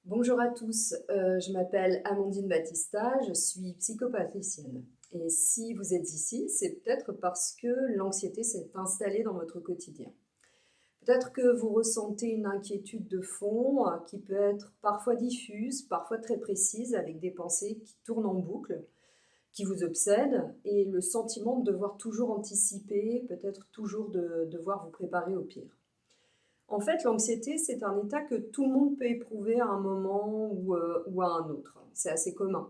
Bonjour à tous, je m'appelle Amandine Battista, je suis psychopatricienne. Et si vous êtes ici, c'est peut-être parce que l'anxiété s'est installée dans votre quotidien. Peut-être que vous ressentez une inquiétude de fond qui peut être parfois diffuse, parfois très précise, avec des pensées qui tournent en boucle, qui vous obsèdent, et le sentiment de devoir toujours anticiper, peut-être toujours de devoir vous préparer au pire. En fait, l'anxiété, c'est un état que tout le monde peut éprouver à un moment ou à un autre. C'est assez commun.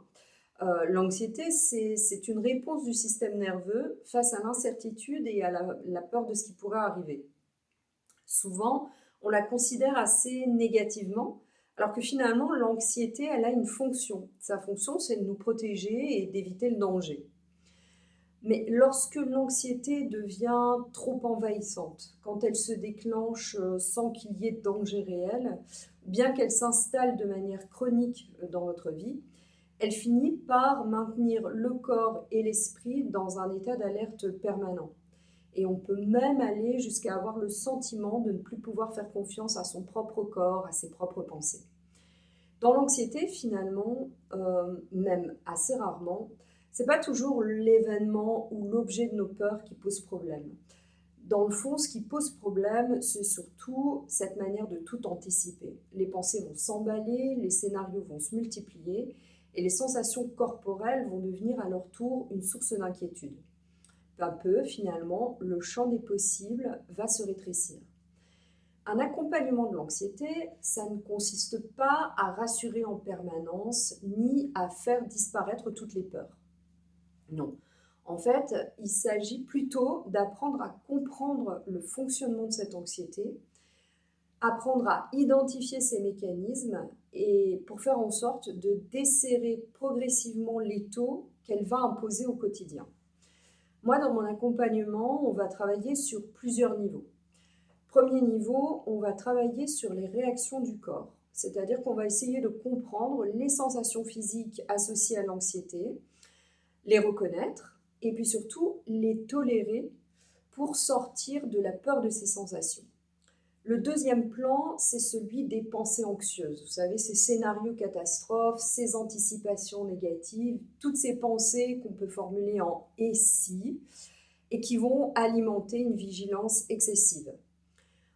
L'anxiété, c'est une réponse du système nerveux face à l'incertitude et à la peur de ce qui pourrait arriver. Souvent, on la considère assez négativement, alors que finalement, l'anxiété, elle a une fonction. Sa fonction, c'est de nous protéger et d'éviter le danger. Mais lorsque l'anxiété devient trop envahissante, quand elle se déclenche sans qu'il y ait de danger réel, bien qu'elle s'installe de manière chronique dans votre vie, elle finit par maintenir le corps et l'esprit dans un état d'alerte permanent. Et on peut même aller jusqu'à avoir le sentiment de ne plus pouvoir faire confiance à son propre corps, à ses propres pensées. Dans l'anxiété, finalement, même assez rarement, c'est pas toujours l'événement ou l'objet de nos peurs qui pose problème. Dans le fond, ce qui pose problème, c'est surtout cette manière de tout anticiper. Les pensées vont s'emballer, les scénarios vont se multiplier et les sensations corporelles vont devenir à leur tour une source d'inquiétude. Peu à peu, finalement, le champ des possibles va se rétrécir. Un accompagnement de l'anxiété, ça ne consiste pas à rassurer en permanence ni à faire disparaître toutes les peurs. Non. En fait, il s'agit plutôt d'apprendre à comprendre le fonctionnement de cette anxiété, apprendre à identifier ses mécanismes et pour faire en sorte de desserrer progressivement l'étau qu'elle va imposer au quotidien. Moi, dans mon accompagnement, on va travailler sur plusieurs niveaux. Premier niveau, on va travailler sur les réactions du corps, c'est-à-dire qu'on va essayer de comprendre les sensations physiques associées à l'anxiété, les reconnaître et puis surtout les tolérer pour sortir de la peur de ces sensations. Le deuxième plan, c'est celui des pensées anxieuses. Vous savez, ces scénarios catastrophes, ces anticipations négatives, toutes ces pensées qu'on peut formuler en « et si » et qui vont alimenter une vigilance excessive.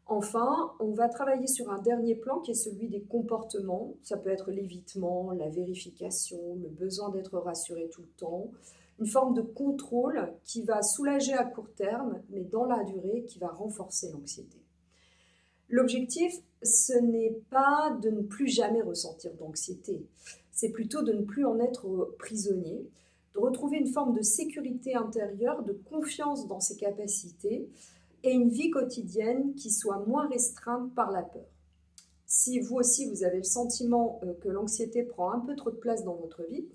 Enfin, on va travailler sur un dernier plan qui est celui des comportements. Ça peut être l'évitement, la vérification, le besoin d'être rassuré tout le temps. Une forme de contrôle qui va soulager à court terme, mais dans la durée, qui va renforcer l'anxiété. L'objectif, ce n'est pas de ne plus jamais ressentir d'anxiété. C'est plutôt de ne plus en être prisonnier, de retrouver une forme de sécurité intérieure, de confiance dans ses capacités, et une vie quotidienne qui soit moins restreinte par la peur. Si vous aussi vous avez le sentiment que l'anxiété prend un peu trop de place dans votre vie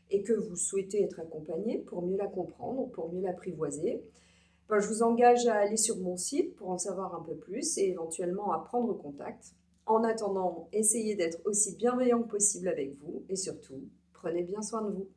et que vous souhaitez être accompagné pour mieux la comprendre, pour mieux l'apprivoiser, ben, je vous engage à aller sur mon site pour en savoir un peu plus et éventuellement à prendre contact. En attendant, essayez d'être aussi bienveillant que possible avec vous et surtout, prenez bien soin de vous.